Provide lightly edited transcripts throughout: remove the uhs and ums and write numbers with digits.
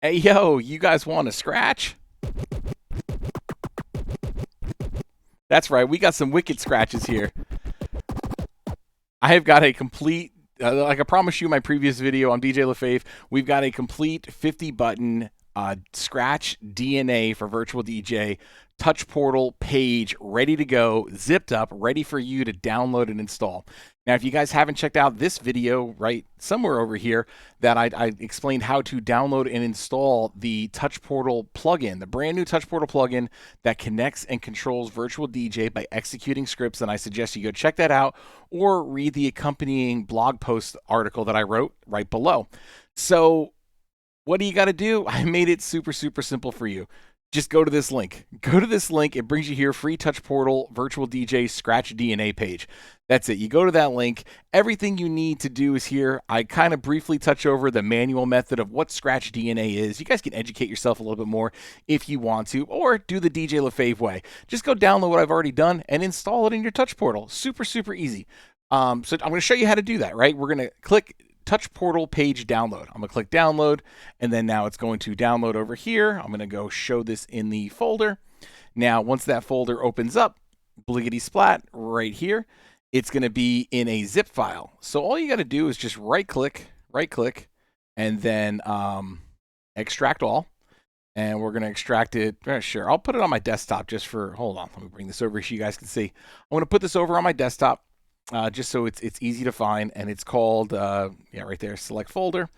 Hey, yo, you guys want to scratch? That's right, we got some wicked scratches here. I have got a complete, like I promised you in my previous video on DJ LaFave, we've got a complete 50 button scratch DNA for Virtual DJ touch portal page ready to go, zipped up, ready for you to download and install. Now, if you guys haven't checked out this video right somewhere over here that I explained how to download and install the Touch Portal plugin, the brand new Touch Portal plugin that connects and controls Virtual DJ by executing scripts, then I suggest you go check that out or read the accompanying blog post article that I wrote right below. So what do you got to do? I made it super, super simple for you. Just go to this link. Go to this link. It brings you here, free Touch Portal Virtual DJ Scratch DNA page. That's it. You go to that link. Everything you need to do is here. I kind of briefly touch over the manual method of what Scratch DNA is. You guys can educate yourself a little bit more if you want to, or do the DJ LaFave way. Just go download what I've already done and install it in your Touch Portal. Super, super easy. So I'm going to show you how to do that, right? We're going to click Touch Portal page download. I'm going to click download, and then now it's going to download over here. I'm going to go show this in the folder. Now, once that folder opens up, bliggity splat, right here, it's going to be in a zip file. So all you got to do is just right click, and then extract all. And we're going to extract it. Sure, I'll put it on my desktop just for, hold on, let me bring this over so you guys can see. I'm going to put this over on my desktop. Just so it's easy to find, and it's called, yeah, right there, select folder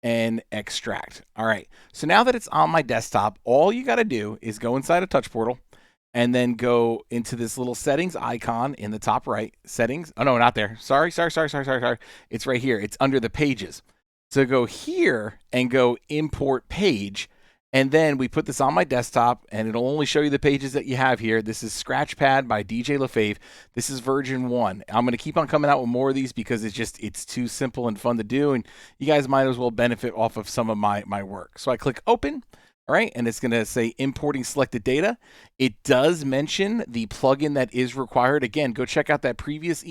and extract. All right, so now that it's on my desktop, all you got to do is go inside of Touch Portal and then go into this little settings icon in the top right, settings. Oh, no, not there. Sorry. It's right here. It's under the pages. So go here and go import page. And then we put this on my desktop, and it'll only show you the pages that you have here. This is Scratchpad by DJ LaFave. This is version 1. I'm going to keep on coming out with more of these because it's too simple and fun to do, and you guys might as well benefit off of some of my work. So I click open, all right, and it's going to say importing selected data. It does mention the plugin that is required. Again, go check out that previous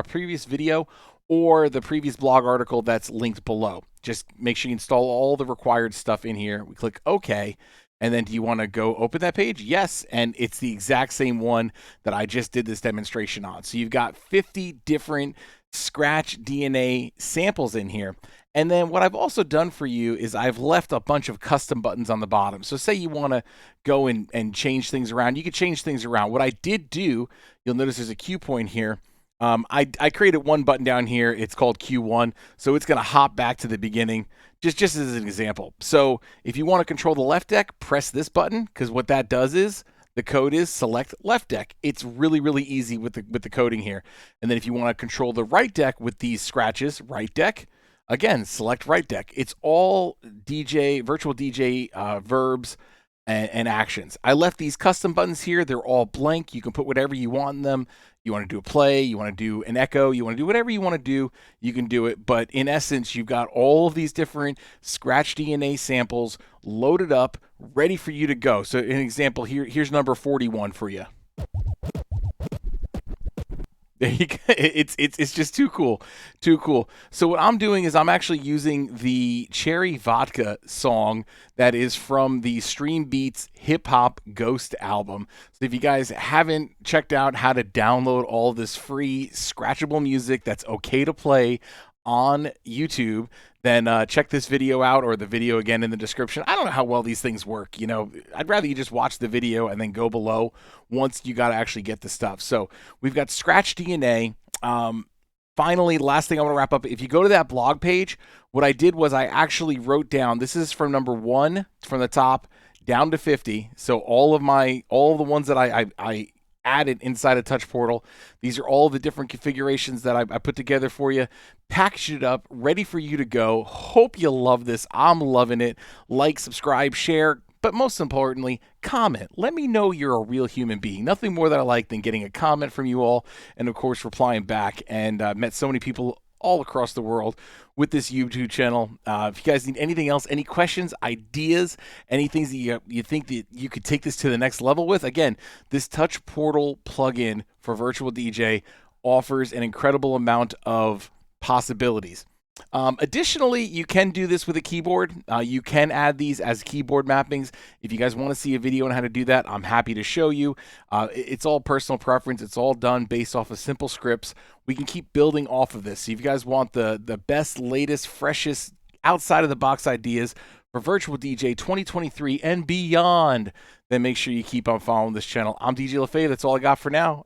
previous video, or the previous blog article that's linked below. Just make sure you install all the required stuff in here. We click OK. And then do you want to go open that page? Yes. And it's the exact same one that I just did this demonstration on. So you've got 50 different Scratch DNA samples in here. And then what I've also done for you is I've left a bunch of custom buttons on the bottom. So say you want to go and change things around. You could change things around. What I did do, you'll notice there's a cue point here. I created one button down here. It's called Q1, so it's going to hop back to the beginning, just as an example. So if you want to control the left deck, press this button, because what that does is the code is select left deck. It's really, really easy with the coding here. And then if you want to control the right deck with these scratches, right deck, again, select right deck. It's all virtual DJ verbs and actions. I left these custom buttons here. They're all blank. You can put whatever you want in them. You want to do a play, you want to do an echo, you want to do whatever you want to do, you can do it. But in essence, you've got all of these different Scratch DNA samples loaded up, ready for you to go. So an example, here's number 41 for you. It's just too cool. So what I'm doing is I'm actually using the Cherry Vodka song that is from the Stream Beats Hip Hop Ghost album. So if you guys haven't checked out how to download all this free scratchable music that's okay to play on YouTube, then check this video out, or the video again in the description. I don't know how well these things work. You know, I'd rather you just watch the video and then go below once you got to actually get the stuff. So we've got Scratch DNA. Finally, last thing I want to wrap up. If you go to that blog page, what I did was I actually wrote down, this is from number 1 from the top down to 50. So all the ones that I added inside of Touch Portal. These are all the different configurations that I put together for you, packaged it up, ready for you to go. Hope you love this. I'm loving it. Like, subscribe, share, but most importantly, comment. Let me know you're a real human being. Nothing more that I like than getting a comment from you all, and of course replying back. And met so many people all across the world with this YouTube channel. If you guys need anything else, any questions, ideas, any things that you think that you could take this to the next level with, again, this Touch Portal plugin for Virtual DJ offers an incredible amount of possibilities. Additionally, you can do this with a keyboard. You can add these as keyboard mappings. If you guys want to see a video on how to do that, I'm happy to show you. It's all personal preference. It's all done based off of simple scripts. We can keep building off of this. So if you guys want the best, latest, freshest, outside of the box ideas for Virtual DJ 2023 and beyond, then make sure you keep on following this channel. I'm DJ LaFave. That's all I got for now.